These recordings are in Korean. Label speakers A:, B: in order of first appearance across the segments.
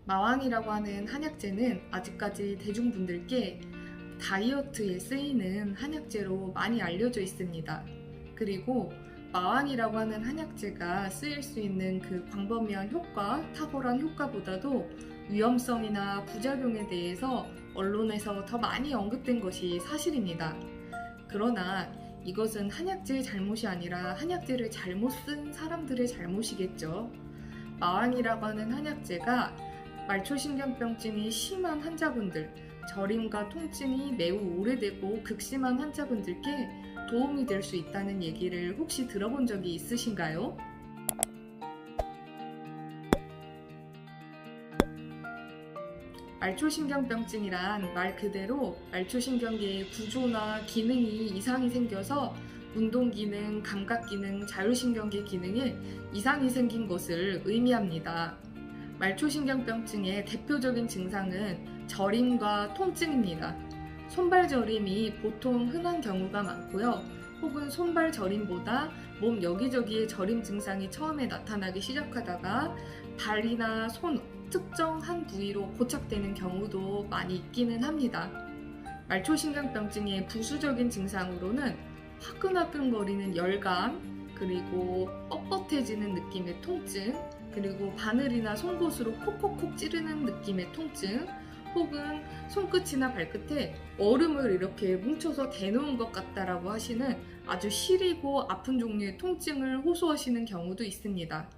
A: 마왕이라고 하는 한약재는 아직까지 대중분들께 다이어트에 쓰이는 한약재로 많이 알려져 있습니다. 그리고 마왕이라고 하는 한약재가 쓰일 수 있는 그 광범위한 효과, 탁월한 효과보다도 위험성이나 부작용에 대해서 언론에서 더 많이 언급된 것이 사실입니다. 그러나 이것은 한약재의 잘못이 아니라 한약재를 잘못 쓴 사람들의 잘못이겠죠. 마왕이라고 하는 한약재가 말초신경병증이 심한 환자분들, 저림과 통증이 매우 오래되고 극심한 환자분들께 도움이 될 수 있다는 얘기를 혹시 들어본 적이 있으신가요? 말초신경병증이란 말 그대로 말초신경계의 구조나 기능이 이상이 생겨서 운동기능, 감각기능, 자율신경계 기능에 이상이 생긴 것을 의미합니다. 말초신경병증의 대표적인 증상은 저림과 통증입니다. 손발 저림이 보통 흔한 경우가 많고요. 혹은 손발 저림보다 몸 여기저기에 저림 증상이 처음에 나타나기 시작하다가 발이나 손 특정 한 부위로 고착되는 경우도 많이 있기는 합니다. 말초신경병증의 부수적인 증상으로는 화끈화끈거리는 열감, 그리고 뻣뻣해지는 느낌의 통증, 그리고 바늘이나 송곳으로 콕콕콕 찌르는 느낌의 통증, 혹은 손끝이나 발끝에 얼음을 이렇게 뭉쳐서 대놓은 것 같다라고 하시는 아주 시리고 아픈 종류의 통증을 호소하시는 경우도 있습니다.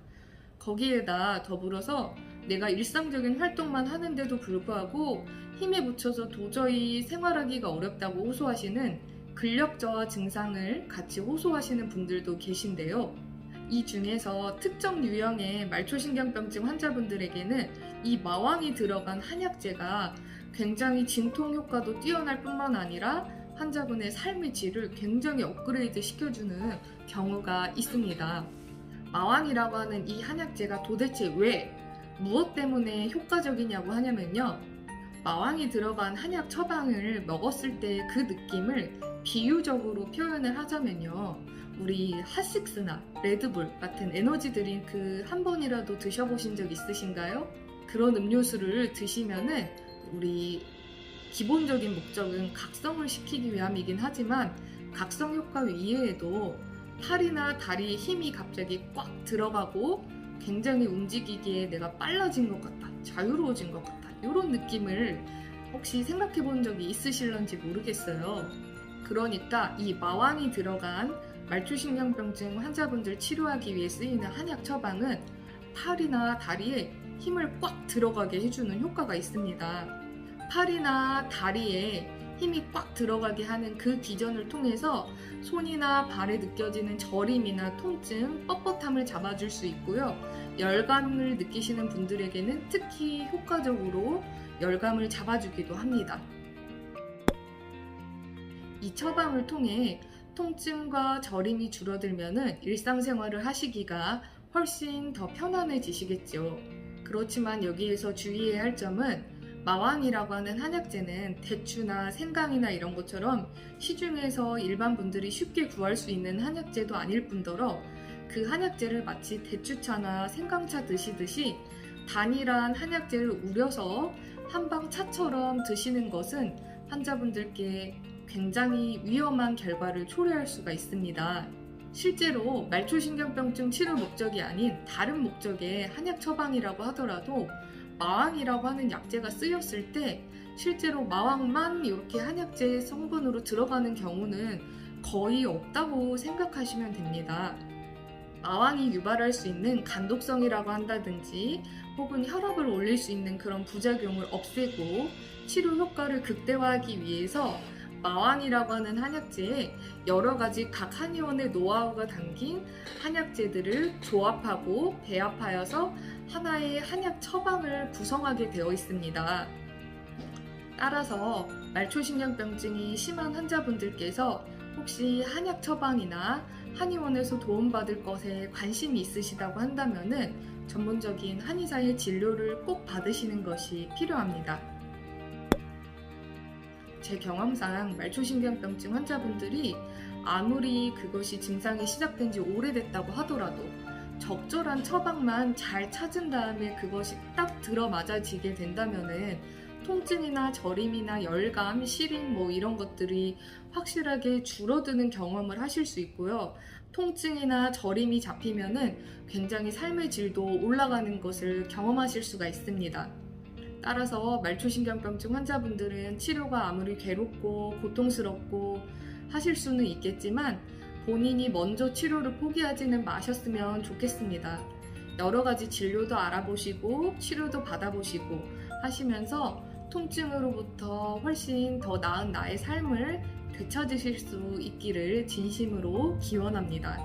A: 거기에다 더불어서 내가 일상적인 활동만 하는데도 불구하고 힘에 부쳐서 도저히 생활하기가 어렵다고 호소하시는 근력 저하 증상을 같이 호소하시는 분들도 계신데요. 이 중에서 특정 유형의 말초신경병증 환자분들에게는 이 마왕이 들어간 한약재가 굉장히 진통 효과도 뛰어날 뿐만 아니라 환자분의 삶의 질을 굉장히 업그레이드 시켜주는 경우가 있습니다. 마왕이라고 하는 이 한약재가 도대체 왜, 무엇 때문에 효과적이냐고 하냐면요. 마왕이 들어간 한약 처방을 먹었을 때 그 느낌을 비유적으로 표현을 하자면요. 우리 핫식스나 레드불 같은 에너지 드링크 한 번이라도 드셔보신 적 있으신가요? 그런 음료수를 드시면은 우리 기본적인 목적은 각성을 시키기 위함이긴 하지만 각성 효과 이외에도 팔이나 다리에 힘이 갑자기 꽉 들어가고 굉장히 움직이기에 내가 빨라진 것 같다, 자유로워진 것 같다, 이런 느낌을 혹시 생각해 본 적이 있으실런지 모르겠어요. 그러니까 이 마왕이 들어간 말초신경병증 환자분들 치료하기 위해 쓰이는 한약 처방은 팔이나 다리에 힘을 꽉 들어가게 해주는 효과가 있습니다. 팔이나 다리에 힘이 꽉 들어가게 하는 그 기전을 통해서 손이나 발에 느껴지는 저림이나 통증, 뻣뻣함을 잡아줄 수 있고요. 열감을 느끼시는 분들에게는 특히 효과적으로 열감을 잡아주기도 합니다. 이 처방을 통해 통증과 저림이 줄어들면 일상생활을 하시기가 훨씬 더 편안해지시겠죠. 그렇지만 여기에서 주의해야 할 점은 마왕이라고 하는 한약재는 대추나 생강이나 이런 것처럼 시중에서 일반 분들이 쉽게 구할 수 있는 한약재도 아닐 뿐더러 그 한약재를 마치 대추차나 생강차 드시듯이 단일한 한약재를 우려서 한방 차처럼 드시는 것은 환자분들께 굉장히 위험한 결과를 초래할 수가 있습니다. 실제로 말초신경병증 치료 목적이 아닌 다른 목적의 한약 처방이라고 하더라도 마왕이라고 하는 약재가 쓰였을 때 실제로 마왕만 이렇게 한약재의 성분으로 들어가는 경우는 거의 없다고 생각하시면 됩니다. 마왕이 유발할 수 있는 간독성이라고 한다든지 혹은 혈압을 올릴 수 있는 그런 부작용을 없애고 치료 효과를 극대화하기 위해서 마왕이라고 하는 한약재에 여러 가지 각 한의원의 노하우가 담긴 한약재들을 조합하고 배합하여서 하나의 한약 처방을 구성하게 되어 있습니다. 따라서 말초신경병증이 심한 환자분들께서 혹시 한약 처방이나 한의원에서 도움받을 것에 관심이 있으시다고 한다면 전문적인 한의사의 진료를 꼭 받으시는 것이 필요합니다. 제 경험상 말초신경병증 환자분들이 아무리 그것이 증상이 시작된 지 오래됐다고 하더라도 적절한 처방만 잘 찾은 다음에 그것이 딱 들어맞아지게 된다면은 통증이나 저림이나 열감, 시림 이런 것들이 확실하게 줄어드는 경험을 하실 수 있고요. 통증이나 저림이 잡히면은 굉장히 삶의 질도 올라가는 것을 경험하실 수가 있습니다. 따라서 말초신경병증 환자분들은 치료가 아무리 괴롭고 고통스럽고 하실 수는 있겠지만 본인이 먼저 치료를 포기하지는 마셨으면 좋겠습니다. 여러 가지 진료도 알아보시고 치료도 받아보시고 하시면서 통증으로부터 훨씬 더 나은 나의 삶을 되찾으실 수 있기를 진심으로 기원합니다.